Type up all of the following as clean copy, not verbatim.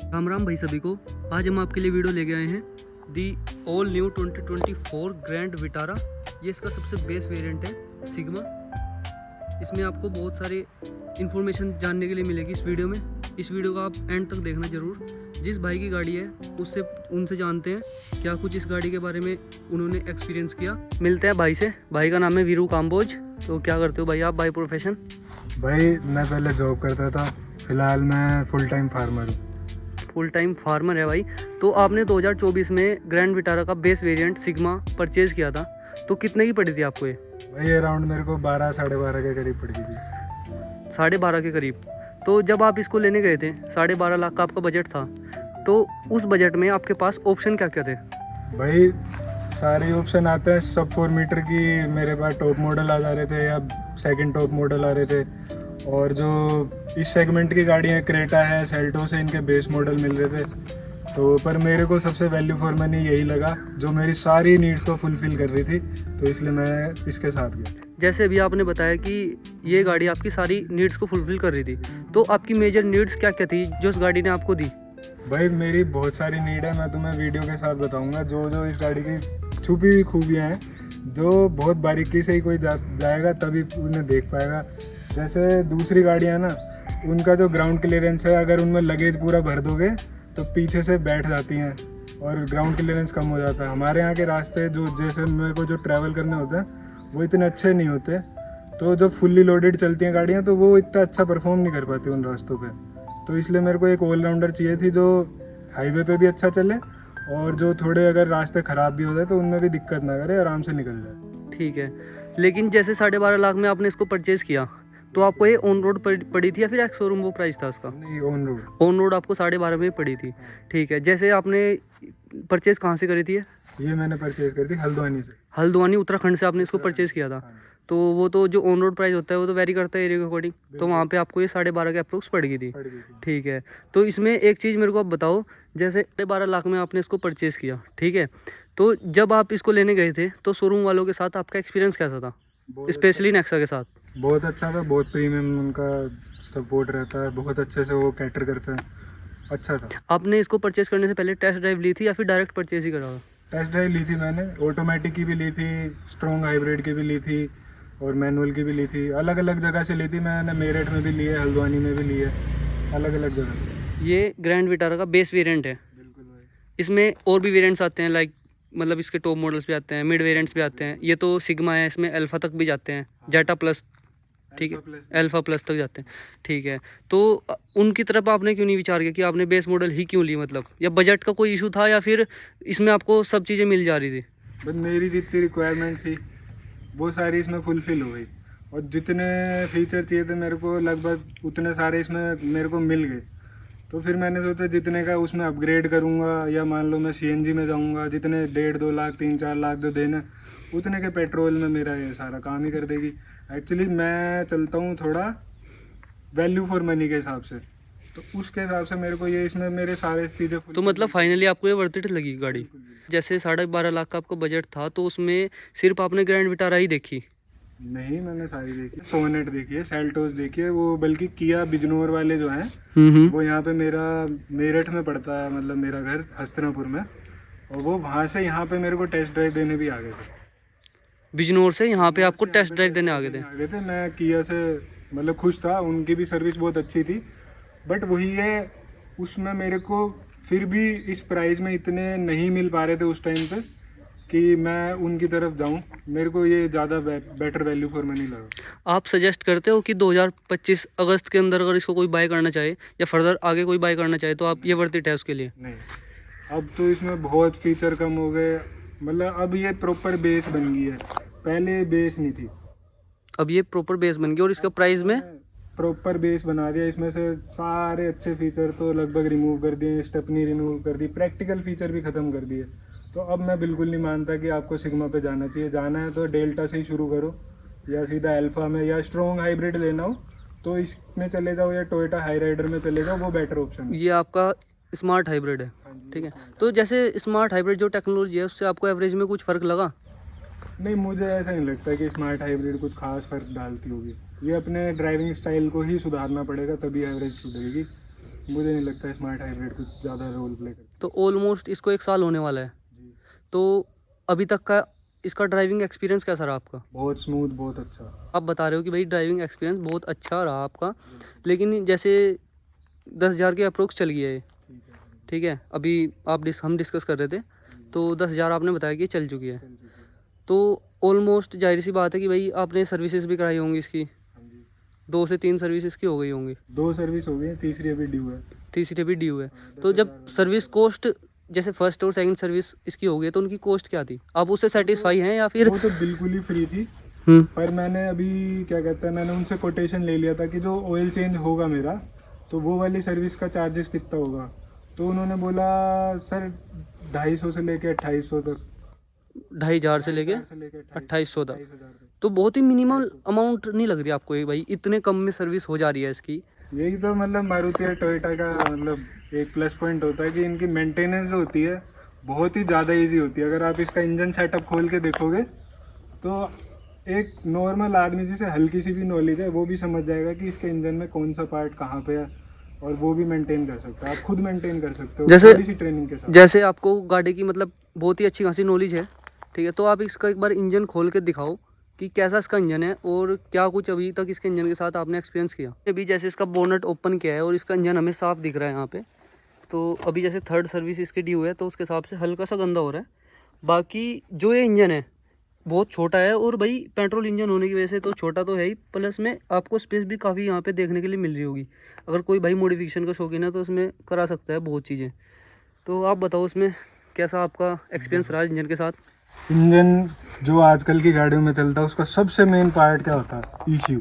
राम राम भाई सभी को। आज हम आपके लिए वीडियो लेके आए हैं the all new 2024 grand Vitara. ये इसका सबसे बेस वेरिएंट है सिग्मा। इसमें आपको बहुत सारे इन्फॉर्मेशन जानने के लिए मिलेगी इस वीडियो में। इस वीडियो को आप एंड तक देखना जरूर। जिस भाई की गाड़ी है उनसे जानते हैं क्या कुछ इस गाड़ी के बारे में उन्होंने एक्सपीरियंस किया। मिलते हैं भाई से। भाई का नाम है वीरू काम्बोज। तो क्या करते हो भाई आप बाय प्रोफेशन? भाई मैं पहले जॉब करता था, फिलहाल मैं फुल टाइम फार्मर हूँ। फुल टाइम फार्मर है भाई। तो आपने 2024 में ग्रैंड विटारा का बेस वेरिएंट सिग्मा परचेज किया था, तो कितने की पड़ी थी आपको ये? भाई अराउंड मेरे को 12 साढ़े 12 के करीब पड़ गई थी। 12.5 के करीब। तो जब आप इसको लेने गए थे 12.5 लाख का आपका बजट था, तो उस बजट में आपके पास ऑप्शन क्या क्या थे? भाई सारे ऑप्शन आते हैं। सब 4 मीटर की मेरे पास टॉप मॉडल आ जा रहे थे या सेकंड टॉप मॉडल आ रहे थे। और जो इस सेगमेंट की गाड़ियाँ क्रेटा है, सेल्टोस है, इनके बेस मॉडल मिल रहे थे। तो पर मेरे को सबसे वैल्यू फॉर मनी यही लगा जो मेरी सारी नीड्स को फुलफिल कर रही थी, तो इसलिए मैं इसके साथ गया। जैसे अभी आपने बताया कि ये गाड़ी आपकी सारी नीड्स को फुलफिल कर रही थी, तो आपकी मेजर नीड्स क्या क्या थी जो इस गाड़ी ने आपको दी? भाई मेरी बहुत सारी नीड है, मैं तुम्हें वीडियो के साथ बताऊंगा जो जो इस गाड़ी की छुपी हुई खूबियाँ हैं, जो बहुत बारीकी से ही कोई जाएगा तभी उन्हें देख पाएगा। जैसे दूसरी गाड़ियाँ ना, उनका जो ग्राउंड क्लियरेंस है, अगर उनमें लगेज पूरा भर दोगे तो पीछे से बैठ जाती हैं और ग्राउंड क्लियरेंस कम हो जाता है। हमारे यहाँ के रास्ते जो जैसे मेरे को जो ट्रैवल करने होते हैं वो इतने अच्छे नहीं होते, तो जब फुल्ली लोडेड चलती हैं गाड़ियाँ तो वो इतना अच्छा परफॉर्म नहीं कर पाती उन रास्तों पे। तो इसलिए मेरे को एक ऑलराउंडर चाहिए थी जो हाईवे पे भी अच्छा चले और जो थोड़े अगर रास्ते ख़राब भी हो जाए तो उनमें भी दिक्कत ना करे, आराम से निकल जाए। ठीक है, लेकिन जैसे 12.5 लाख में आपने इसको परचेज़ किया, तो आपको ये ऑन रोड पड़ी थी या फिर एक्स शोरूम वो प्राइस था इसका? नहीं, ऑन रोड। ऑन रोड आपको 12.5 में पड़ी थी। ठीक है, जैसे आपने परचेज़ कहाँ से करी थी? ये मैंने परचेज करी थी हल्द्वानी से। हल्द्वानी उत्तराखंड से आपने इसको परचेज़ किया था। तो वो तो जो ऑन रोड प्राइस होता है वो तो वेरी करता है एरिया के अकॉर्डिंग, तो वहाँ पे आपको ये 12.5 के अप्रोक्स पड़ गई थी। ठीक है, तो इसमें एक चीज़ मेरे को आप बताओ, जैसे 12.5 लाख में आपने इसको परचेज़ किया, ठीक है, तो जब आप इसको लेने गए थे तो शोरूम वालों के साथ आपका एक्सपीरियंस कैसा था, स्पेशली नेक्सा के साथ? बहुत अच्छा था, बहुत प्रीमियम उनका सपोर्ट रहता है, बहुत अच्छे से वो कैटर करते हैं, अच्छा था। आपने इसको परचेज़ करने से पहले टेस्ट ड्राइव ली थी या फिर डायरेक्ट परचेज ही करा? टेस्ट ड्राइव ली थी मैंने, ऑटोमेटिक की भी ली थी, स्ट्रॉन्ग हाइब्रिड की भी ली थी और मैनुअल की भी ली थी। अलग अलग जगह से ली थी मैंने, मेरठ में भी ली है, हल्द्वानी में भी ली है, अलग अलग जगह से। ये ग्रैंड विटारा का बेस वेरिएंट है। बिल्कुल भाई। इसमें और भी वेरिएंट्स आते हैं, लाइक मतलब इसके टॉप मॉडल्स भी आते हैं, मिड वेरिएंट्स भी आते हैं। ये तो सिग्मा है, इसमें अल्फा तक भी जाते हैं, जेटा प्लस, ठीक है, अल्फा प्लस तक जाते हैं। ठीक है, तो उनकी तरफ आपने क्यों नहीं विचार किया कि आपने बेस मॉडल ही क्यों ली? मतलब या बजट का कोई इशू था या फिर इसमें आपको सब चीज़ें मिल जा रही थी? बस मेरी जितनी रिक्वायरमेंट थी वो सारी इसमें फुलफिल हो गई और जितने फीचर चाहिए थे मेरे को लगभग उतने सारे इसमें मेरे को मिल गए। तो फिर मैंने सोचा जितने का उसमें अपग्रेड करूँगा या मान लो मैं सीएनजी में जाऊँगा, जितने 1.5-2 लाख 3-4 लाख जो देना उतने के पेट्रोल में मेरा ये सारा काम ही कर देगी। एक्चुअली मैं चलता हूँ थोड़ा वैल्यू फॉर मनी के हिसाब से, तो उसके हिसाब से मेरे को ये इसमें मेरे सारे चीज़ें। तो मतलब फाइनली आपको ये वर्थ इट लगी गाड़ी? जैसे 12.5 लाख का आपका बजट था, तो उसमें सिर्फ आपने ग्रैंड विटारा ही देखी? नहीं, मैंने सारी देखी, सोनेट देखी है, सेल्टोस देखी है, वो बल्कि किया बिजनौर वाले जो हैं वो यहाँ पे मेरा मेरठ में पड़ता है, मतलब मेरा घर हस्तिनापुर में, और वो वहाँ से यहाँ पे मेरे को टेस्ट ड्राइव देने भी आ गए थे। बिजनौर से यहाँ पे आपको टेस्ट ड्राइव देने आ गए थे? मैं किया से मतलब खुश था, उनकी भी सर्विस बहुत अच्छी थी, बट वही है उसमें मेरे को फिर भी इस प्राइस में इतने नहीं मिल पा रहे थे उस टाइम पे कि मैं उनकी तरफ जाऊं। मेरे को ये ज़्यादा बेटर वैल्यू फॉर मनी लगा। आप सजेस्ट करते हो कि 2025 अगस्त के अंदर अगर इसको कोई बाय करना चाहे या फर्दर आगे कोई बाय करना चाहे तो आप ये वर्थ इट है उसके लिए? नहीं, अब तो इसमें बहुत फीचर कम हो गए, मतलब अब ये प्रॉपर बेस बन गई है, पहले बेस नहीं थी, अब ये प्रॉपर बेस बन गया। और इसका प्राइस में प्रॉपर बेस बना दिया, इसमें से सारे अच्छे फीचर तो लगभग रिमूव कर दिए, स्टेपनी रिमूव कर दी, प्रैक्टिकल फीचर भी ख़त्म कर दिए। तो अब मैं बिल्कुल नहीं मानता कि आपको सिग्मा पे जाना चाहिए। जाना है तो डेल्टा से ही शुरू करो, या सीधा अल्फा में, या स्ट्रॉन्ग हाइब्रिड लेना हो तो इसमें चले जाओ, या टोयोटा हाई राइडर में चले जाओ, वो बेटर ऑप्शन है। ये आपका स्मार्ट हाइब्रिड है, हाँ जी, ठीक है। smart तो जैसे स्मार्ट हाइब्रिड जो टेक्नोलॉजी है उससे आपको एवरेज में कुछ फ़र्क लगा? नहीं, मुझे ऐसा नहीं लगता कि स्मार्ट हाइब्रिड कुछ खास फर्क डालती होगी। ये अपने ड्राइविंग स्टाइल को ही सुधारना पड़ेगा, तभी एवरेज सुधरेगी। मुझे नहीं लगता स्मार्ट हाइब्रिड कुछ ज़्यादा रोल प्ले करती तो ऑलमोस्ट इसको 1 साल होने वाला है, जी। तो अभी तक का इसका ड्राइविंग एक्सपीरियंस कैसा रहा आपका? बहुत स्मूथ, बहुत अच्छा। आप बता रहे हो कि भाई ड्राइविंग एक्सपीरियंस बहुत अच्छा रहा आपका, लेकिन जैसे 10,000 के अप्रोक्स चल गया है, ठीक है, ठीक है। अभी हम डिस्कस कर रहे थे, तो 10,000 आपने बताया कि चल चुकी है। चल चुकी है। तो ऑलमोस्ट जाहिर सी बात है कि भाई आपने सर्विसेज भी कराई होंगी इसकी, हाँ जी, 2 से 3 सर्विस इसकी हो गई होंगी, 2 सर्विस हो गई, तीसरी अभी ड्यू है। तीसरी भी ड्यू है। हाँ, तो 10,000 जब सर्विस कॉस्ट जैसे फर्स्ट और सेकंड सर्विस इसकी हो गई है, तो उनकी कॉस्ट क्या थी? आप उससे सेटिस्फाई हैं या फिर? वो तो बिल्कुल ही फ्री थी, हम्म, पर मैंने अभी क्या कहते हैं, मैंने उनसे कोटेशन ले लिया था कि जो ऑयल चेंज होगा मेरा, तो वो वाली सर्विस का चार्जेस कितना होगा। तो उन्होंने बोला सर 250 से लेके 2800 तक। 2,500 से लेके 2800 तक। तो बहुत ही मिनिमम अमाउंट नहीं लग रही आपको ये भाई? इतने कम में सर्विस हो जा रही है इसकी? यही तो मतलब मारुति और टोयोटा का मतलब एक प्लस पॉइंट होता है कि इनकी मेंटेनेंस होती है बहुत ही ज़्यादा इजी होती है। अगर आप इसका इंजन सेटअप खोल के देखोगे तो एक नॉर्मल आदमी जिसे हल्की सी भी नॉलेज है वो भी समझ जाएगा कि इसके इंजन में कौन सा पार्ट कहाँ पे है, और वो भी मेंटेन कर सकता है। आप खुद मेंटेन कर सकते हो जैसे थोड़ी सी ट्रेनिंग के साथ। जैसे आपको गाड़ी की मतलब बहुत ही अच्छी खासी नॉलेज है, ठीक है, तो आप इसका एक बार इंजन खोल के दिखाओ कि कैसा इसका इंजन है और क्या कुछ अभी तक इसके इंजन के साथ आपने एक्सपीरियंस किया। अभी जैसे इसका बोनट ओपन किया है और इसका इंजन हमें साफ दिख रहा है यहाँ पे, तो अभी जैसे थर्ड सर्विस इसकी ड्यू है तो उसके हिसाब से हल्का सा गंदा हो रहा है। बाकी जो ये इंजन है बहुत छोटा है, और भाई पेट्रोल इंजन होने की वजह से तो छोटा तो है ही, प्लस में आपको स्पेस भी काफ़ी यहाँ पे देखने के लिए मिल रही होगी। अगर कोई भाई मॉडिफिकेशन का शौकीन है तो उसमें करा सकता है बहुत चीज़ें। तो आप बताओ उसमें कैसा आपका एक्सपीरियंस रहा इंजन के साथ? इंजन जो आजकल की गाड़ियों में चलता है उसका सबसे मेन पार्ट क्या होता है? ECU,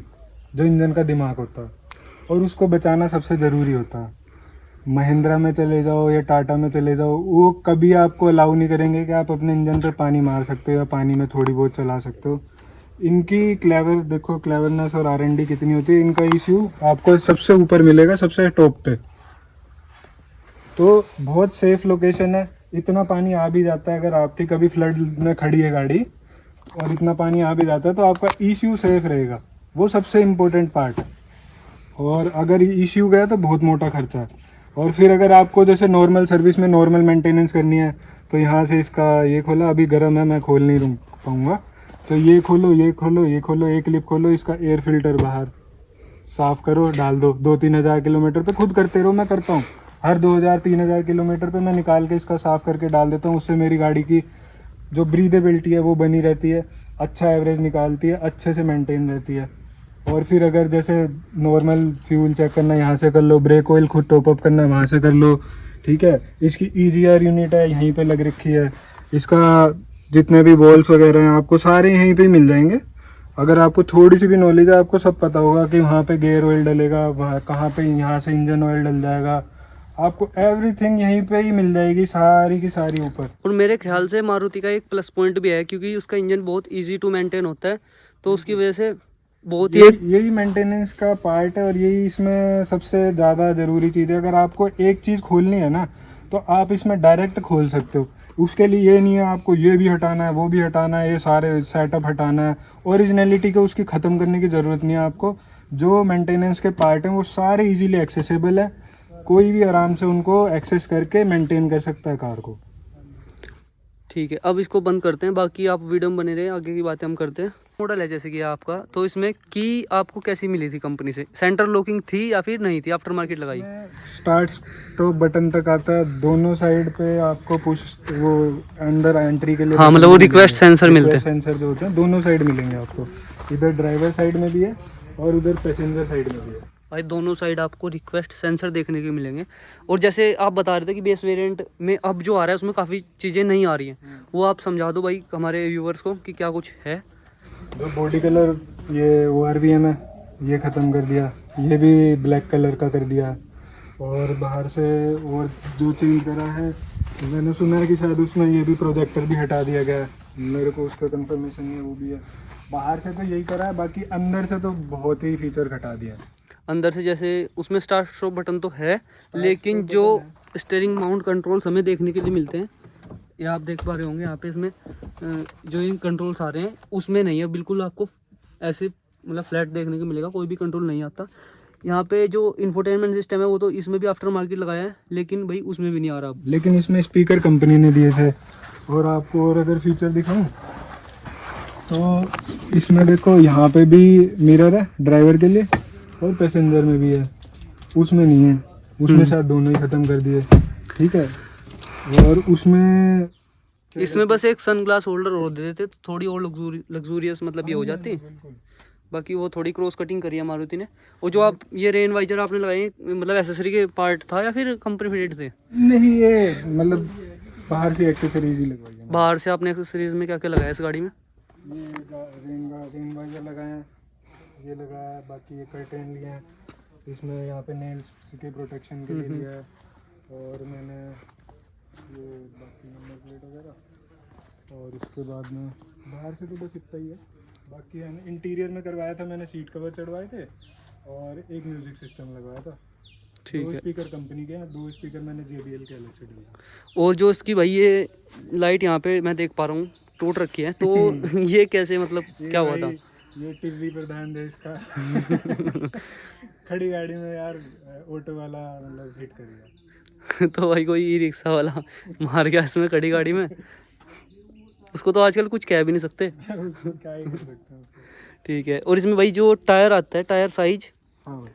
जो इंजन का दिमाग होता है, और उसको बचाना सबसे ज़रूरी होता है। महिंद्रा में चले जाओ या टाटा में चले जाओ, वो कभी आपको अलाउ नहीं करेंगे कि आप अपने इंजन पे पानी मार सकते हो या पानी में थोड़ी बहुत चला सकते हो। इनकी क्लेवरनेस और R&D कितनी होती है। इनका ECU आपको सबसे ऊपर मिलेगा, सबसे टॉप पे, तो बहुत सेफ लोकेशन है। इतना पानी आ भी जाता है, अगर आपकी कभी फ्लड में खड़ी है गाड़ी और इतना पानी आ भी जाता है तो आपका ECU सेफ रहेगा, वो सबसे इम्पोर्टेंट पार्ट है। और अगर ECU गया तो बहुत मोटा खर्चा है। और फिर अगर आपको जैसे नॉर्मल सर्विस में नॉर्मल मेंटेनेंस करनी है तो यहाँ से इसका ये खोला, अभी गर्म है मैं खोल नहीं पाऊँगा, तो ये खोलो, ये खोलो, ये खोलो, एक क्लिप खोलो, इसका एयर फिल्टर बाहर साफ़ करो, डाल दो। 2-3 हज़ार किलोमीटर पे खुद करते रहो, मैं करता हूँ। हर 2,000-3,000 किलोमीटर पे मैं निकाल के इसका साफ़ करके डाल देता हूँ। उससे मेरी गाड़ी की जो ब्रीदेबिलिटी है वो बनी रहती है, अच्छा एवरेज निकालती है, अच्छे से मेंटेन रहती है। और फिर अगर जैसे नॉर्मल फ्यूल चेक करना यहाँ से कर लो, ब्रेक ऑयल खुद टॉप अप करना वहाँ से कर लो, ठीक है। इसकी EGR यूनिट है यहीं पे लग रखी है। इसका जितने भी बॉल्स वगैरह हैं आपको सारे यहीं पे ही मिल जाएंगे। अगर आपको थोड़ी सी भी नॉलेज है आपको सब पता होगा कि वहाँ पे गियर ऑयल डलेगा, वहाँ कहाँ पे यहाँ से इंजन ऑयल डल जाएगा, आपको एवरीथिंग यहीं पे ही मिल जाएगी, सारी की सारी ऊपर। और मेरे ख्याल से मारुति का एक प्लस पॉइंट भी है क्योंकि उसका इंजन बहुत ईजी टू मेंटेन होता है, तो उसकी वजह से बहुत ही यही मेंटेनेंस का पार्ट है, और यही इसमें सबसे ज़्यादा ज़रूरी चीज़ है। अगर आपको एक चीज़ खोलनी है ना तो आप इसमें डायरेक्ट खोल सकते हो। उसके लिए ये नहीं है आपको ये भी हटाना है, वो भी हटाना है, ये सारे सेटअप हटाना है। ओरिजिनलिटी को उसकी ख़त्म करने की ज़रूरत नहीं है आपको। जो मेंटेनेंस के पार्ट हैं वो सारे इजीली एक्सेसिबल है, कोई भी आराम से उनको एक्सेस करके मेंटेन कर सकता है कार को। ठीक है। अब इसको बंद करते हैं, बाकी आप वीडियो में बने रहे, आगे की बातें हम करते हैं। मॉडल है जैसे कि आपका, तो इसमें की आपको कैसी मिली थी कंपनी से? सेंटर लॉकिंग थी या फिर नहीं थी, आफ्टर मार्केट लगाई? स्टार्ट स्टॉप बटन तक आता है, दोनों साइड पे आपको पुश वो अंदर एंट्री के लिए, हाँ मतलब वो रिक्वेस्ट सेंसर मिलते हैं, सेंसर जो होते हैं दोनों साइड मिलेंगे आपको। इधर ड्राइवर साइड में भी है और उधर पैसेंजर साइड में भी है। भाई दोनों साइड आपको रिक्वेस्ट सेंसर देखने के मिलेंगे। और जैसे आप बता रहे थे कि बेस वेरिएंट में अब जो आ रहा है उसमें काफ़ी चीज़ें नहीं आ रही हैं, वो आप समझा दो भाई हमारे व्यूवर्स को कि क्या कुछ है। जो बॉडी कलर ये ORVM है, ये ख़त्म कर दिया, ये भी ब्लैक कलर का कर दिया। और बाहर से और जो चेंज करा है, मैंने सुना है कि शायद उसमें ये भी प्रोजेक्टर भी हटा दिया गया है, मेरे को उसका कंफर्मेशन नहीं है, वो भी है। बाहर से तो यही करा है, बाकी अंदर से तो बहुत ही फीचर हटा दिया है। अंदर से जैसे उसमें स्टार्ट स्टॉप बटन तो है, लेकिन जो स्टीयरिंग माउंट कंट्रोल्स हमें देखने के लिए मिलते हैं, ये आप देख पा रहे होंगे यहाँ पे, इसमें जो इन कंट्रोल्स आ रहे हैं उसमें नहीं है, बिल्कुल आपको ऐसे मतलब फ्लैट देखने को मिलेगा, कोई भी कंट्रोल नहीं आता। यहाँ पे जो इंफोटेनमेंट सिस्टम है वो तो इसमें भी आफ्टर मार्केट लगाया है, लेकिन भाई उसमें भी नहीं आ रहा। लेकिन इसमें स्पीकर कंपनी ने दिए थे। और आपको और अगर फीचर दिखाऊं तो इसमें देखो, यहाँ पे भी मिरर है ड्राइवर के लिए और पैसेंजर में भी है, उसमें नहीं है, उसमें शायद दोनों ही ख़त्म कर दिए। ठीक है, और उसमें इसमें बस एक सनग्लास होल्डर और दे देते तो थोड़ी और लग्जूरियस मतलब ये हो जाती। बिल्कुल। बाकी वो थोड़ी क्रॉस कटिंग करी है मारुति ने। और जो आप ये रेन वाइजर आपने लगाए मतलब एसेसरी के पार्ट था या फिर कंपनी फिटेड थे? नहीं, ये मतलब बाहर से एक्सेसरीज ही लगवाई है। बाहर से आपने एक्सेसरीज में क्या क्या लगाया इस गाड़ी में? ये रेन वाइजर लगाए हैं, ये लगाया है, बाकी ये कर्टेन लिए हैं, इसमें यहाँ पे नेल्स के प्रोटेक्शन के लिए लिया है। और मैंने ये बाकी नंबर प्लेट वगैरह, और उसके बाद में बाहर से तो बस इतना ही है। बाकी है ना, इंटीरियर में करवाया था मैंने, सीट कवर चढ़वाए थे और एक म्यूज़िक सिस्टम लगवाया था। ठीक दो है। स्पीकर कंपनी के हैं, 2 स्पीकर मैंने JBL के अलग से लिए। और जो इसकी भाई ये लाइट यहाँ पे मैं देख पा रहा हूँ टूट रखी है, तो ये कैसे मतलब क्या हुआ था? ये टिर्री पर ध्यान दे इसका। खड़ी गाड़ी में यार ऑटो वाला मतलब हिट कर गया। तो भाई कोई ई रिक्शा वाला मार गया इसमें खड़ी गाड़ी में, उसको तो आजकल कुछ कह भी नहीं सकते। उसको क्या ही कर सकते हैं उसको। ठीक है। और इसमें भाई जो टायर आता है, टायर साइज, हाँ भाई,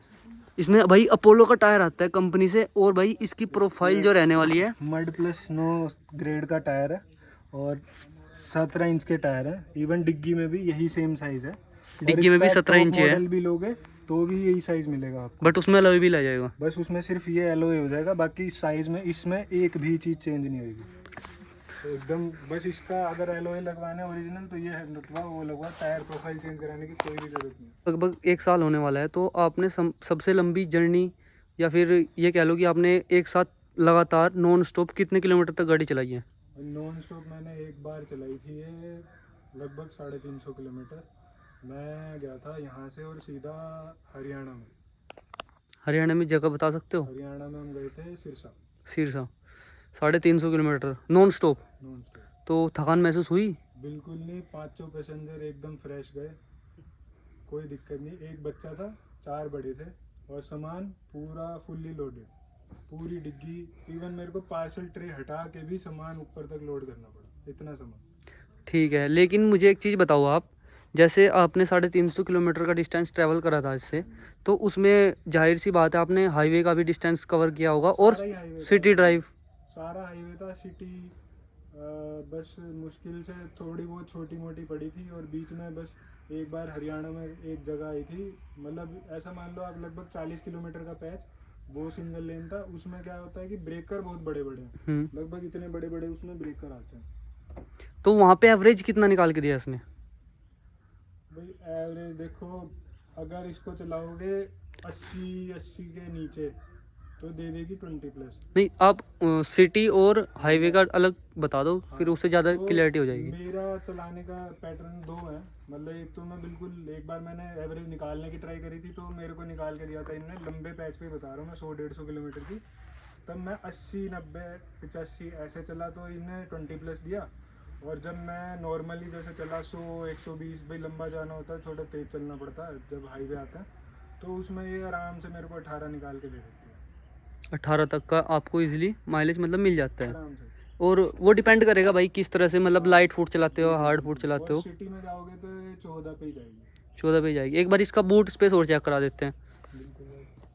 इसमें भाई अपोलो का टायर आता है कंपनी से। और भाई इसकी प्रोफाइल जो रहने वाली है, मड प्लस स्नो ग्रेड का टायर है और 17 इंच के टायर है। इवन डिग्गी में भी यही सेम साइज है। डिग्गी में भी 17 इंच है, मॉडल भी लोगे तो भी यही साइज मिलेगा आपको, बट उसमें अलॉय भी ला जाएगा। बस उसमें सिर्फ ये एलॉय हो जाएगा, बाकी साइज में इसमें एक भी चीज़ चेंज नहीं होगी। तो एकदम बस इसका अगर एलॉय लगवाना है ओरिजिनल तो ये है लगवा, वो लगवा, टायर प्रोफाइल चेंज कराने की कोई भी जरूरत नहीं। लगभग 1 साल होने वाला है, तो आपने सबसे लंबी जर्नी या फिर ये कह लो कि आपने एक साथ लगातार नॉन स्टॉप कितने किलोमीटर तक गाड़ी चलाई है? नॉन स्टॉप मैंने एक बार चलाई थी, ये लगभग 350 किलोमीटर। मैं गया था यहाँ से और सीधा हरियाणा में। हरियाणा में जगह बता सकते हो? हरियाणा में हम गए थे Sirsa. Sirsa 350 kilometre non stop. Non stop तो थकान महसूस हुई? बिल्कुल नहीं, 5 पैसेंजर एकदम फ्रेश गए, कोई दिक्कत नहीं। एक बच्चा था, 4 बड़े थे और सामान पूरा फुल्ली लोडेड, पूरी डिग्गी। इवन मेरे को पार्सल ट्रे हटा के भी सामान ऊपर तक लोड करना पड़ा, इतना सामान। ठीक है, लेकिन मुझे एक चीज़ बताओ आप, जैसे आपने 350 किलोमीटर का डिस्टेंस ट्रैवल करा था इससे, तो उसमें जाहिर सी बात है आपने हाईवे का भी डिस्टेंस कवर किया होगा और सारा ही हाईवे था। City drive. सारा हाईवे था, सिटी बस मुश्किल से थोड़ी बहुत छोटी मोटी पड़ी थी। और बीच में बस एक बार हरियाणा में एक जगह आई थी, मतलब ऐसा मान लो आप लगभग 40 किलोमीटर का पैच, वो सिंगल लेन था। उसमें क्या होता है कि ब्रेकर बहुत बड़े बड़े हैं, लगभग इतने बड़े बड़े उसमें ब्रेकर आते हैं। तो वहाँ पे एवरेज कितना निकाल के दिया इसने? भाई एवरेज देखो, अगर इसको चलाओगे 80 के नीचे तो दे देगी 20 प्लस। नहीं, आप सिटी और हाईवे का अलग बता दो, फिर उससे ज़्यादा तो क्लियरिटी हो जाएगी। मेरा चलाने का पैटर्न 2 है, मतलब एक तो मैं बिल्कुल, एक बार मैंने एवरेज निकालने की ट्राई करी थी तो मेरे को निकाल के दिया था इनने लंबे पैच पे, बता रहा हूँ मैं, 100-150 किलोमीटर की। तब मैं 80, 90, 85 ऐसे चला तो इन्हें 20 प्लस दिया। और जब मैं नॉर्मली जैसे चला 100, 120, भाई लंबा जाना होता है, थोड़ा तेज चलना पड़ता है जब हाईवे आता है, तो उसमें ये आराम से मेरे को 18 निकाल के दे देती है। 18 तक का आपको इजीली माइलेज मतलब मिल जाता है। आराम से। और वो डिपेंड करेगा भाई किस तरह से, मतलब लाइट फूड चलाते हो, हार्ड फूड चलाते हो। सिटी में जाओगे तो ये 14 पे ही जाएगी। 14 पे जाएगी। एक बार इसका बूट स्पेस और चेक करा देते हैं।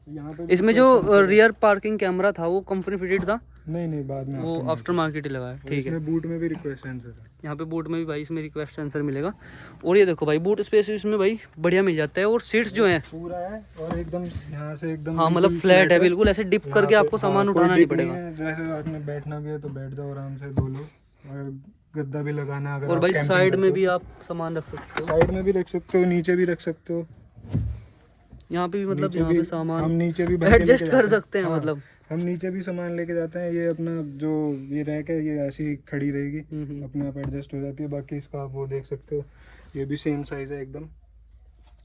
यहाँ पे इसमें जो रियर पार्किंग कैमरा था वो कंपनी फिटेड था? नहीं, बाद में वो आफ्टर मार्केट ही लगा है। ठीक है। इसमें बूट में भी रिक्वेस्ट सेंसर है। यहाँ पे बूट में भी भाई इसमें रिक्वेस्ट सेंसर मिलेगा। और ये देखो भाई बूट स्पेस इसमें भाई बढ़िया मिल जाता है। और सीट्स जो हैं पूरा है और एकदम यहाँ से एकदम, हाँ मतलब फ्लैट है बिल्कुल, ऐसे डिप करके आपको सामान उठाना नहीं पड़ेगा। जैसे आपने बैठना भी है तो बैठ जाओ आराम से, धो लो। और गद्दा भी लगाना है अगर और आप भाई कैंपिंग साइड करते में हो, भी आप सामान रख सकते हो। साइड में भी रख सकते हो, नीचे भी रख सकते हो। यहाँ पे भी मतलब नीचे यहाँ भी पे सामान हम नीचे भी भर के एडजस्ट लेके कर जाते हैं। सकते हैं हाँ, मतलब। हम नीचे भी सामान लेके जाते हैं। ये अपना जो ये रैक है ये ऐसी खड़ी रहेगी, अपने आप एडजस्ट हो जाती है। बाकी इसका आप वो देख सकते हो, ये भी सेम साइज है एकदम।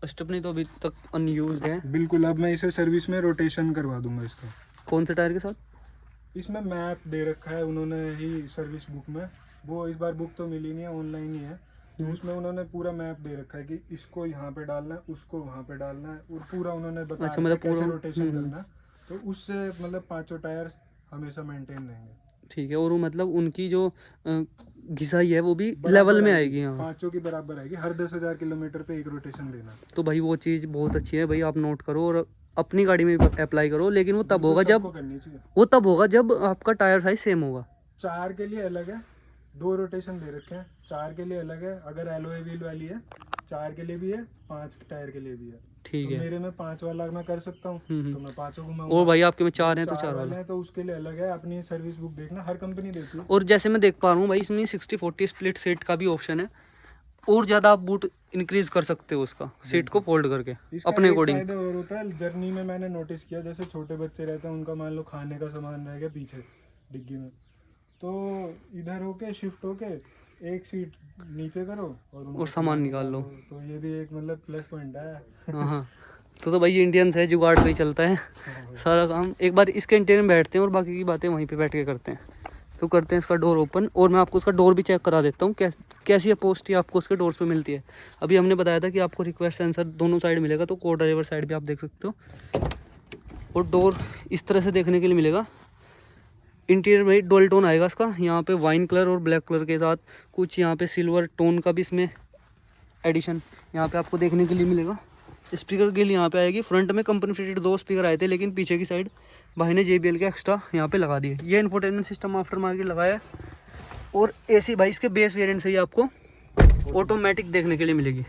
स्टेपनी तो अभी तक अनयूज्ड है। बिल्कुल, अब मैं इसे सर्विस में रोटेशन करवा दूंगा इसका। कौन से टायर के साथ? इसमें मैप दे रखा है उन्होंने ही सर्विस बुक में। वो इस बार बुक तो मिली नहीं है, ऑनलाइन ही है। तो उसमें उन्होंने पूरा मैप दे रखा है कि इसको यहाँ पे डालना है, उसको वहाँ पे डालना है, और पूरा उन्होंने बताया अच्छा, मतलब कैसे पूरा रोटेशन करना है। तो उससे मतलब 5 टायर हमेशा मेंटेन रहेंगे। ठीक है। और वो मतलब उनकी जो घिसाई है वो भी बराबर लेवल में आएगी। हाँ, 5 की बराबर आएगी। हर 10,000 किलोमीटर पे एक रोटेशन देना। तो भाई वो चीज़ बहुत अच्छी है भाई, आप नोट करो और अपनी गाड़ी में अप्लाई करो। लेकिन वो तब होगा सबको करनी चाहिए। जब आपका टायर साइज सेम होगा। 4 के लिए अलग है, 2 रोटेशन दे रखे हैं। 4 के लिए अलग है, अगर एलॉय व्हील वाली है 4 के लिए भी है, 5 टायर के लिए भी है। ठीक तो है। मेरे में 5 वाला मैं कर सकता हूँ, तो मैं 5 घुमाऊंगा। और भाई आपके में 4 हैं तो 4 वाले वाला। हैं तो उसके लिए अलग है। अपनी सर्विस बुक देखना, हर कंपनी देती है। और जैसे मैं देख पा रहा हूँ भाई, इसमें 60-40 स्प्लिट सीट का भी ऑप्शन है। और ज़्यादा आप बूट इंक्रीज कर सकते हो उसका, सीट को फोल्ड करके इसका अपने एक अकॉर्डिंग। फायदा और होता है जर्नी में, मैंने नोटिस किया, जैसे छोटे बच्चे रहते हैं उनका मान लो खाने का सामान रह गया पीछे डिग्गी में, तो इधर होके शिफ्ट होके एक सीट नीचे करो और सामान निकाल लो। तो ये भी एक मतलब प्लस पॉइंट है। हाँ हाँ, तो भाई ये इंडियंस है, जुगाड़ पे ही चलता है सारा काम। एक बार इसके इंटीरियर में बैठते हैं और बाकी की बातें वहीं पे बैठ के करते हैं। तो करते हैं इसका डोर ओपन, और मैं आपको इसका डोर भी चेक करा देता हूँ कैसी अपोस्टी आपको उसके डोर्स पे मिलती है। अभी हमने बताया था कि आपको रिक्वेस्ट सेंसर दोनों साइड मिलेगा, तो को ड्राइवर साइड भी आप देख सकते हो। और डोर इस तरह से देखने के लिए मिलेगा। इंटीरियर में डुअल टोन आएगा इसका, यहाँ पे वाइन कलर और ब्लैक कलर के साथ कुछ यहाँ पे सिल्वर टोन का भी इसमें एडिशन यहाँ पे आपको देखने के लिए मिलेगा। स्पीकर के लिए यहाँ पे आएगी। फ्रंट में कंपनी फिटेड 2 स्पीकर आए थे, लेकिन पीछे की साइड भाई ने JBL के एक्स्ट्रा यहाँ पे लगा दिए। ये इंफोटेनमेंट सिस्टम आफ्टर मार्केट लगाया है। और AC भाई इसके बेस वेरिएंट से ही आपको ऑटोमेटिक देखने के लिए मिलेगी।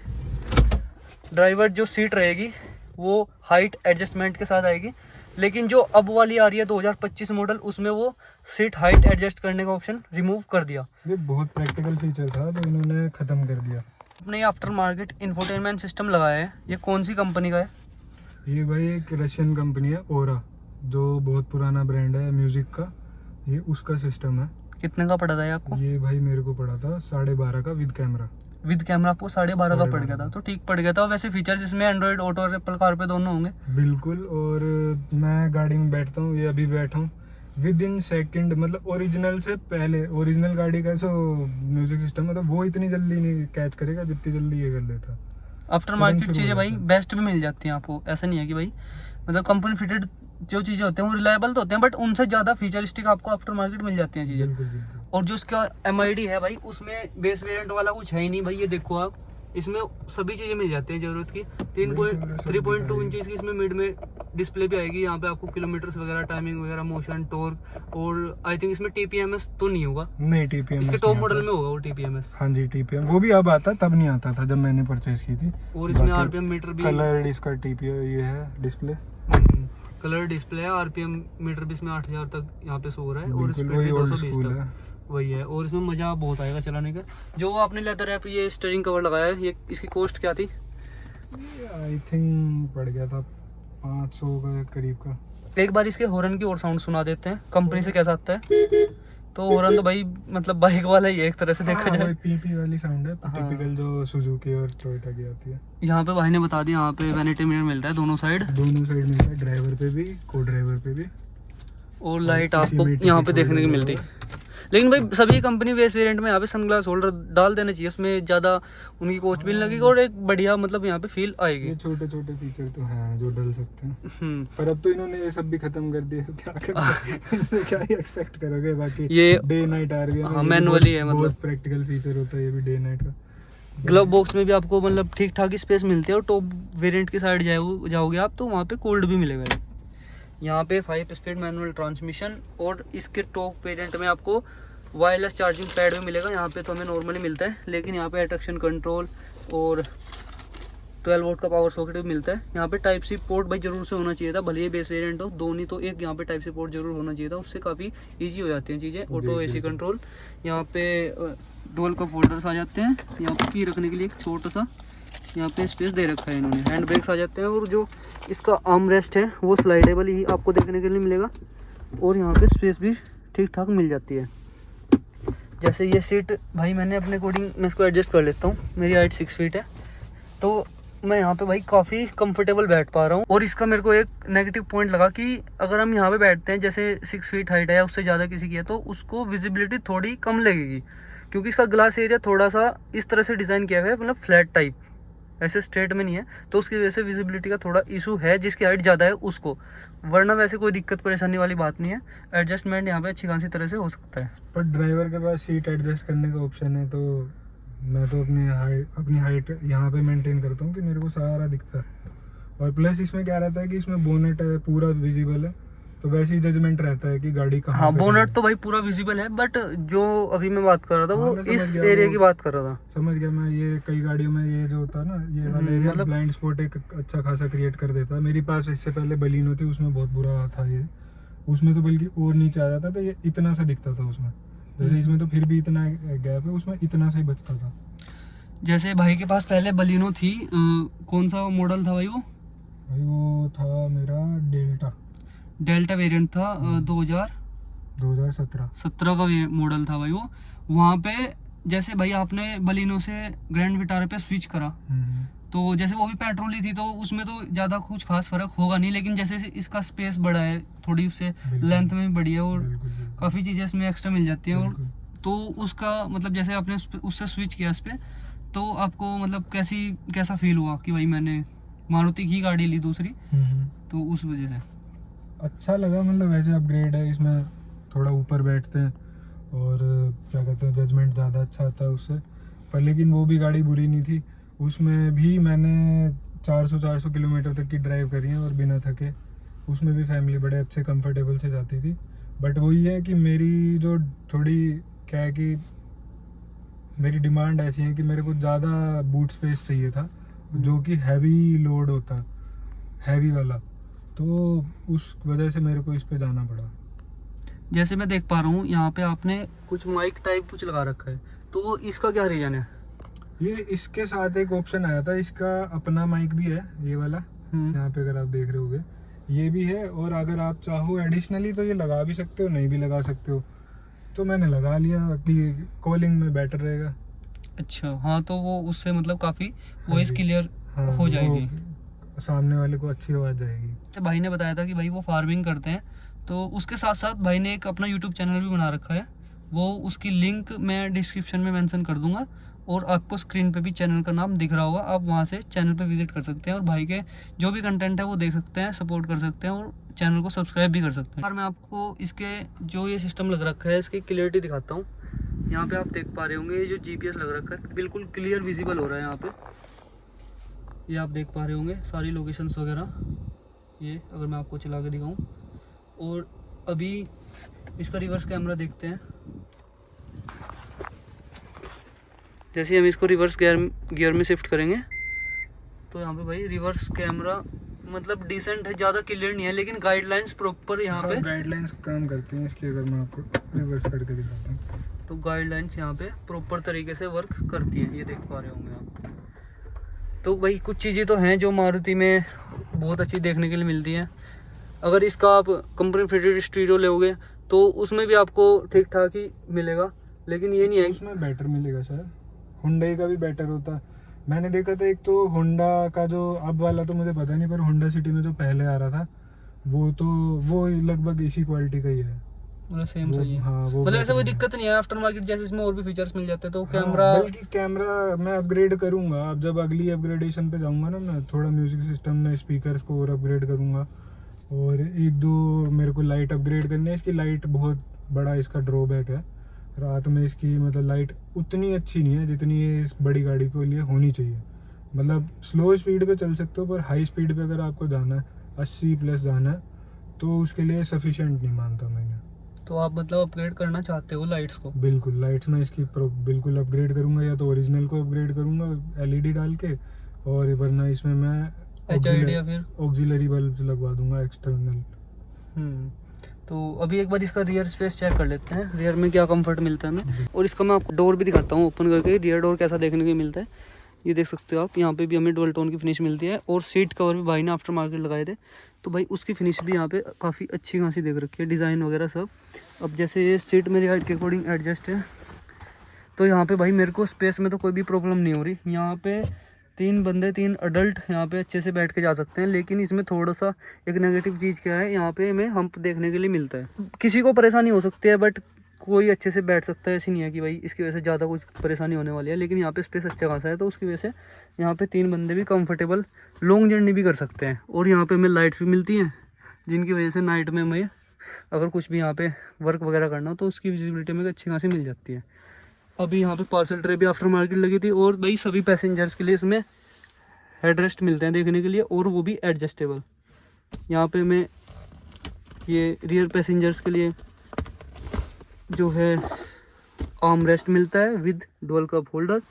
ड्राइवर जो सीट रहेगी वो हाइट एडजस्टमेंट के साथ आएगी, लेकिन जो अब वाली आ रही है 2025 मॉडल, उसमें वो सीट हाइट एडजस्ट करने का ऑप्शन रिमूव कर दिया। ये बहुत प्रैक्टिकल फीचर था जो इन्होंने ख़त्म कर दिया। अपने आफ्टर मार्केट इंफोटेनमेंट सिस्टम लगाया है। ये कौन सी कंपनी का है? ये भाई एक रशियन कंपनी है ओरा, जो बहुत पुराना ब्रांड है म्यूजिक का। ये उसका सिस्टम है। कितने का पड़ा था ये आपको? ये भाई मेरे को पड़ा था 12.5 का विद कैमरा। विद कैमरा आपको 12.5 का पड़ गया था, तो ठीक पड़ गया था। वैसे फीचर्स इसमें एंड्रॉइड ऑटो और एप्पल कार पे दोनों होंगे। बिल्कुल। और मैं गाड़ी में बैठता हूँ, ये अभी बैठा हूँ, विद इन सेकेंड मतलब ओरिजिनल से पहले, ओरिजिनल गाड़ी का जो म्यूजिक सिस्टम है तो वो इतनी जल्दी नहीं कैच करेगा जितनी जल्दी ये कर लेता। आफ्टर मार्केट चीज़ें भाई बेस्ट भी मिल जाती हैं आपको। ऐसा नहीं है कि भाई मतलब कंपनी फिटेड जो चीज़ें होते हैं वो रिलायबल तो होते हैं, बट उनसे ज़्यादा फीचरिस्टिक आपको आफ्टर मार्केट मिल जाती हैं चीज़ें। बिल्कुल बिल्कुल। और जो इसका MID है भाई, उसमें बेस वेरिएंट वाला कुछ है ही नहीं भाई। ये देखो आप, इसमें सभी चीज़ें मिल जाती हैं ज़रूरत की। 3.2 इंच की इसमें मिड में डिस्प्ले भी आएगी। यहाँ पे आपको किलोमीटर्स वगैरह, टाइमिंग वगैरह, मोशन, टॉर्क, और आई थिंक इसमें TPMS तो नहीं होगा। नहीं, TPMS इसके टॉप मॉडल में होगा वो TPMS। हाँ जी, TPM वो भी अब आता, तब नहीं आता था जब मैंने परचेज की थी। और इसमें बाकी RPM मीटर भी, कलर्ड इसका TPM ये है डिस्प्ले। कलर डिस्प्ले है। RPM मीटर भी इसमें 8000 तक यहाँ पे सो रहा है, और बिल्कुल स्पीड वही भी ओल्ड 220 स्कूल तक है। वही है। और इसमें मज़ा बहुत आएगा चलाने का। जो आपने लेदर रैप ये स्टीयरिंग कवर लगाया है, ये इसकी कॉस्ट क्या थी? आई थिंक पड़ गया था 500 का करीब का। एक बार इसके हॉर्न की और साउंड सुना देते हैं, कंपनी से कैसा आता है। तो हॉर्न तो भाई मतलब बाइक वाला ही है एक तरह से देखा हाँ, जाए। वही पीपी वाली साउंड है, हाँ। टिपिकल जो सुजुकी और टोयोटा की आती है। यहाँ पे भाई ने बता दिया, यहाँ पे वैनिटी मिरर मिलता है दोनों साइड, दोनों साइड मिलता है, ड्राइवर पे भी, को ड्राइवर पे भी। और लाइट इसी आपको में यहाँ पे टिकट देखने की होल्डर मिलती लगा है। लेकिन भाई सभी कंपनी बेस वेरिएंट में यहाँ पे सनग्लास होल्डर डाल देना चाहिए, उसमें ज़्यादा उनकी कॉस्ट भी नहीं लगेगी और एक बढ़िया मतलब यहाँ पे फील आएगी। ये छोटे छोटे फीचर तो हैं जो डल सकते हैं, पर अब तो इन्होंने ये सब भी खत्म कर दिया, तो क्या करें। इनसे क्या ही एक्सपेक्ट करोगे। बाकी ये डे नाइट RPM, हाँ, मैनुअली है, मतलब बहुत प्रैक्टिकल फीचर होता है ये भी डे नाइट का। ग्लव बॉक्स में भी आपको मतलब ठीक ठाक स्पेस मिलती है। और टॉप वेरिएंट की साइड जाओगे आप तो वहाँ पे कोल्ड भी मिलेगा। यहाँ पे 5 स्पीड मैनुअल ट्रांसमिशन, और इसके टॉप वेरिएंट में आपको वायरलेस चार्जिंग पैड भी मिलेगा। यहाँ पे तो हमें नॉर्मली मिलता है, लेकिन यहाँ पे एट्रैक्शन कंट्रोल और 12 वोल्ट का पावर सॉकेट भी मिलता है। यहाँ पे टाइप सी पोर्ट भाई जरूर से होना चाहिए था, भले ये बेस वेरिएंट हो, दो नहीं तो एक यहाँ पे टाइप सी पोर्ट जरूर होना चाहिए था, उससे काफ़ी इजी हो जाती हैं चीज़ें। ऑटो AC कंट्रोल, यहाँ पे डुअल कप होल्डर्स आ जाते हैं। यहाँ पे की रखने के लिए एक छोटा सा यहाँ पे स्पेस दे रखा है इन्होंने, हैंड ब्रेक्स आ जाते हैं और जो इसका आर्म रेस्ट है वो स्लाइडेबल ही आपको देखने के लिए मिलेगा और यहाँ पे स्पेस भी ठीक ठाक मिल जाती है। जैसे ये सीट भाई मैंने अपने अकॉर्डिंग मैं इसको एडजस्ट कर लेता हूँ, मेरी हाइट 6 फीट है तो मैं यहाँ पे भाई काफ़ी कंफर्टेबल बैठ पा रहा हूँ। और इसका मेरे को एक नेगेटिव पॉइंट लगा कि अगर हम यहाँ पे बैठते हैं, जैसे 6 फीट हाइट है या उससे ज़्यादा किसी की है, तो उसको विजिबिलिटी थोड़ी कम लगेगी क्योंकि इसका ग्लास एरिया थोड़ा सा इस तरह से डिज़ाइन किया हुआ है, मतलब फ्लैट टाइप, ऐसे स्ट्रेट में नहीं है, तो उसकी वजह से विजिबिलिटी का थोड़ा इशू है जिसकी हाइट ज़्यादा है उसको। वरना वैसे कोई दिक्कत परेशानी वाली बात नहीं है, एडजस्टमेंट यहाँ पे अच्छी खासी तरह से हो सकता है। पर ड्राइवर के पास सीट एडजस्ट करने का ऑप्शन है, तो मैं तो अपनी हाइट यहाँ पे मेंटेन करता हूँ कि मेरे को सारा दिखता है। और प्लस इसमें क्या रहता है कि इसमें बोनेट है पूरा विजिबल है, तो वैसे ही जजमेंट रहता है कि गाड़ी कहाँ हाँ, पे बोनेट खड़ी तो भाई पूरा विजिबल है, बट जो अभी मैं बात कर रहा था हाँ, वो मैं समझ इस गया, एरिया वो की बात कर रहा था। समझ गया मैं। ये कई गाड़ियों में ये जो होता है ना, ये वाला एरिया मतलब ब्लाइंड स्पॉट एक अच्छा खासा क्रिएट कर देता है। मेरे पास इससे पहले बलिनो थी, उसमें बहुत बुरा था ये, उसमें तो बल्कि और नीचे आ जाता था, ये इतना सा दिखता था उसमें। जैसे इसमें तो फिर भी इतना गैप है, उसमें इतना सा ही बचता था। जैसे भाई के पास पहले बलिनो थी, कौन सा मॉडल था भाई वो? भाई वो था मेरा डेल्टा वेरिएंट था, 2017 2017। का मॉडल था भाई वो। वहाँ पे जैसे भाई आपने बलिनो से ग्रैंड विटारा पे स्विच करा, तो जैसे वो भी पेट्रोल ही थी तो उसमें तो ज़्यादा कुछ खास फर्क होगा नहीं, लेकिन जैसे इसका स्पेस बड़ा है, थोड़ी उससे लेंथ में भी बड़ी है और काफ़ी चीज़ें इसमें एक्स्ट्रा मिल जाती हैं। और तो उसका मतलब जैसे आपने उससे स्विच किया इस पर, तो आपको मतलब कैसा फील हुआ कि भाई मैंने मारुति की गाड़ी ली दूसरी, तो उस वजह से अच्छा लगा। मतलब वैसे अपग्रेड है, इसमें थोड़ा ऊपर बैठते हैं और क्या कहते हैं, जजमेंट ज़्यादा अच्छा आता है उससे। पर लेकिन वो भी गाड़ी बुरी नहीं थी, उसमें भी मैंने 400 किलोमीटर तक की ड्राइव करी है और बिना थके। उसमें भी फैमिली बड़े अच्छे कंफर्टेबल से जाती थी। बट वही है कि मेरी जो थोड़ी क्या है कि मेरी डिमांड ऐसी है कि मेरे को ज़्यादा बूट स्पेस चाहिए था, जो कि हैवी लोड होता, हैवी वाला, तो उस वजह से मेरे को इस पे जाना पड़ा। जैसे मैं देख पा रहा हूँ यहाँ पे आपने कुछ माइक टाइप कुछ लगा रखा है, तो इसका क्या रीजन है? ये इसके साथ एक ऑप्शन आया था, इसका अपना माइक भी है, ये वाला यहाँ पे अगर आप देख रहे होगे ये भी है। और अगर आप चाहो एडिशनली तो ये लगा भी सकते हो, नहीं भी लगा सकते हो, तो मैंने लगा लिया कि कॉलिंग में बेटर रहेगा। अच्छा, हाँ, तो वो उससे मतलब काफ़ी वॉइस क्लियर हाँ, हो जाएगी, सामने वाले को अच्छी आवाज़ जाएगी। भाई ने बताया था कि भाई वो फार्मिंग करते हैं, तो उसके साथ साथ भाई ने एक अपना यूट्यूब चैनल भी बना रखा है, वो उसकी लिंक मैं डिस्क्रिप्शन में मेंशन कर दूंगा और आपको स्क्रीन पे भी चैनल का नाम दिख रहा होगा, आप वहाँ से चैनल पे विजिट कर सकते हैं और भाई के जो भी कंटेंट है वो देख सकते हैं, सपोर्ट कर सकते हैं और चैनल को सब्सक्राइब भी कर सकते हैं। और मैं आपको इसके जो ये सिस्टम लग रखा है इसकी क्लियरिटी दिखाता हूँ। यहाँ पे आप देख पा रहे होंगे ये जो GPS लग रखा है बिल्कुल क्लियर विजिबल हो रहा है यहाँ पे, ये आप देख पा रहे होंगे सारी लोकेशंस वगैरह, ये अगर मैं आपको चला के दिखाऊँ। और अभी इसका रिवर्स कैमरा देखते हैं। जैसे हम इसको रिवर्स गियर में शिफ्ट करेंगे तो यहाँ पे भाई रिवर्स कैमरा मतलब डिसेंट है, ज़्यादा क्लियर नहीं है, लेकिन गाइडलाइंस प्रॉपर यहाँ पे गाइडलाइंस काम करती हैं इसकी। अगर मैं आपको रिवर्स करके दिखाता हूँ तो गाइडलाइंस यहाँ पे प्रॉपर तरीके से वर्क करती हैं, ये देख पा रहे होंगे आप। तो भाई कुछ चीज़ें तो हैं जो मारुति में बहुत अच्छी देखने के लिए मिलती हैं। अगर इसका आप कंपनी फिटेड स्टीरियो लोगे तो उसमें भी आपको ठीक ठाक ही मिलेगा, लेकिन ये नहीं है उसमें बेटर मिलेगा शायद, हुंडई का भी बेटर होता। मैंने देखा था एक तो होंडा का जो अब वाला तो मुझे पता नहीं, पर होंडा सिटी में जो पहले आ रहा था वो लगभग इसी क्वालिटी का ही है, मतलब सेम सही है। हाँ, वो मतलब ऐसा कोई दिक्कत नहीं है, आफ्टर मार्केट जैसे इसमें और भी फीचर्स मिल जाते हैं। तो हाँ, कैमरा बल्कि कैमरा मैं अपग्रेड करूंगा अब, जब अगली अपग्रेडेशन पे जाऊंगा ना, मैं थोड़ा म्यूजिक सिस्टम में स्पीकर्स को और अपग्रेड करूंगा और एक दो मेरे को लाइट अपग्रेड करनी है। इसकी लाइट बहुत बड़ा इसका ड्रॉबैक है, रात में इसकी मतलब लाइट उतनी अच्छी नहीं है जितनी ये इस बड़ी गाड़ी के लिए होनी चाहिए। मतलब स्लो स्पीड पे चल सकते हो, पर हाई स्पीड पे अगर आपको जाना है 80+ जाना है तो उसके लिए सफिशिएंट नहीं मानता मैंने। तो आप मतलब अपग्रेड करना चाहते हो लाइट्स को? बिल्कुल, लाइट्स में इसकी बिल्कुल अपग्रेड करूंगा, या तो ओरिजिनल को अपग्रेड करूंगा LED डाल के, और वरना इसमें मैं HID या फिर ऑक्सिलरी बल्ब लगवा दूंगा एक्सटर्नल। तो अभी एक बार इसका रियर स्पेस चेक कर लेते हैं, रियर में क्या कंफर्ट मिलता है हमें। और इसका मैं आपको डोर भी दिखाता हूँ ओपन करके, रियर डोर कैसा देखने को मिलता है। ये देख सकते हो आप, यहाँ पे भी हमें डुअल टोन की फिनिश मिलती है। और सीट कवर भी भाई ने आफ्टर मार्केट लगाए थे, तो भाई उसकी फिनिश भी यहाँ पे काफ़ी अच्छी खासी देख रखी है, डिज़ाइन वगैरह सब। अब जैसे ये सीट मेरी हाइट के अकॉर्डिंग एडजस्ट है, तो यहाँ पे भाई मेरे को स्पेस में तो कोई भी प्रॉब्लम नहीं हो रही। यहाँ पे 3 बंदे 3 अडल्ट यहाँ पे अच्छे से बैठ के जा सकते हैं। लेकिन इसमें थोड़ा सा एक नेगेटिव चीज़ क्या है, यहाँ पे हमें हम्प देखने के लिए मिलता है। किसी को परेशानी हो सकती है, बट कोई अच्छे से बैठ सकता है, ऐसी नहीं है कि भाई इसकी वजह से ज़्यादा कुछ परेशानी होने वाली है। लेकिन यहाँ पे स्पेस अच्छा खासा है, तो उसकी वजह से यहाँ पे 3 बंदे भी कंफर्टेबल लॉन्ग जर्नी भी कर सकते हैं। और यहाँ पे हमें लाइट्स भी मिलती हैं, जिनकी वजह से नाइट में हमें अगर कुछ भी यहाँ पे वर्क वगैरह करना हो तो उसकी विजिबिलिटी में अच्छी खासी मिल जाती है। अभी यहाँ पे पार्सल ट्रे भी आफ्टर मार्केट लगी थी। और भाई सभी पैसेंजर्स के लिए इसमें हेडरेस्ट मिलते हैं देखने के लिए, और वो भी एडजस्टेबल। यहाँ पे हमें ये रियर पैसेंजर्स के लिए जो है आर्म रेस्ट मिलता है with dual cup holder.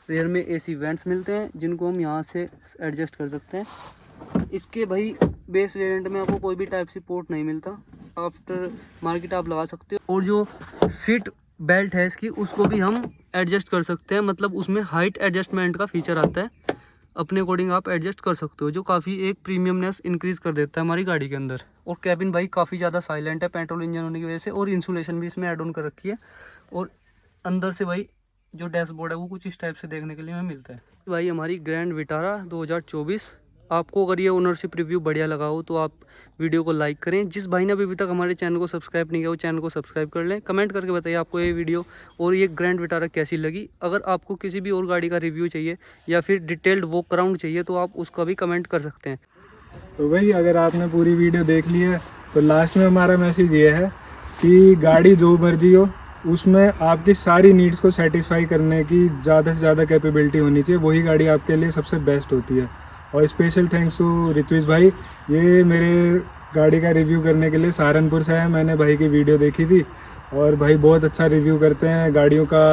Rear में एसी वेंट्स मिलते हैं, जिनको हम यहाँ से एडजस्ट कर सकते हैं। इसके भाई बेस वेरिएंट में आपको कोई भी टाइप सी पोर्ट नहीं मिलता, आफ्टर मार्केट आप लगा सकते हो। और जो सीट बेल्ट है इसकी, उसको भी हम एडजस्ट कर सकते हैं, मतलब उसमें हाइट एडजस्टमेंट का फीचर आता है, अपने अकॉर्डिंग आप एडजस्ट कर सकते हो, जो काफ़ी एक प्रीमियमनेस इंक्रीज़ कर देता है हमारी गाड़ी के अंदर। और कैबिन भाई काफ़ी ज़्यादा साइलेंट है पेट्रोल इंजन होने की वजह से, और इंसुलेशन भी इसमें ऐड ऑन कर रखी है। और अंदर से भाई जो डैशबोर्ड है वो कुछ इस टाइप से देखने के लिए हमें मिलता है। भाई हमारी ग्रैंड विटारा 2024, आपको अगर ये ओनरशिप रिव्यू बढ़िया लगा हो तो आप वीडियो को लाइक करें। जिस भाई ने अभी तक हमारे चैनल को सब्सक्राइब नहीं किया वो चैनल को सब्सक्राइब कर लें। कमेंट करके बताइए आपको ये वीडियो और ये ग्रैंड विटारा कैसी लगी। अगर आपको किसी भी और गाड़ी का रिव्यू चाहिए या फिर डिटेल्ड वॉक अराउंड चाहिए तो आप उसका भी कमेंट कर सकते हैं। तो भाई अगर आपने पूरी वीडियो देख ली है तो लास्ट में हमारा मैसेज ये है कि गाड़ी जो मर्जी हो, उसमें आपकी सारी नीड्स को सेटिस्फाई करने की ज़्यादा से ज़्यादा कैपेबिलिटी होनी चाहिए, वही गाड़ी आपके लिए सबसे बेस्ट होती है। और स्पेशल थैंक्स टू रित्विश भाई, ये मेरे गाड़ी का रिव्यू करने के लिए सहारनपुर से है। मैंने भाई की वीडियो देखी थी और भाई बहुत अच्छा रिव्यू करते हैं, गाड़ियों का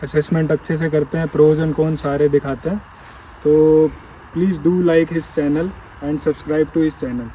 असेसमेंट अच्छे से करते हैं, प्रोज एंड कॉन सारे दिखाते हैं। तो please do like his channel and subscribe to his channel.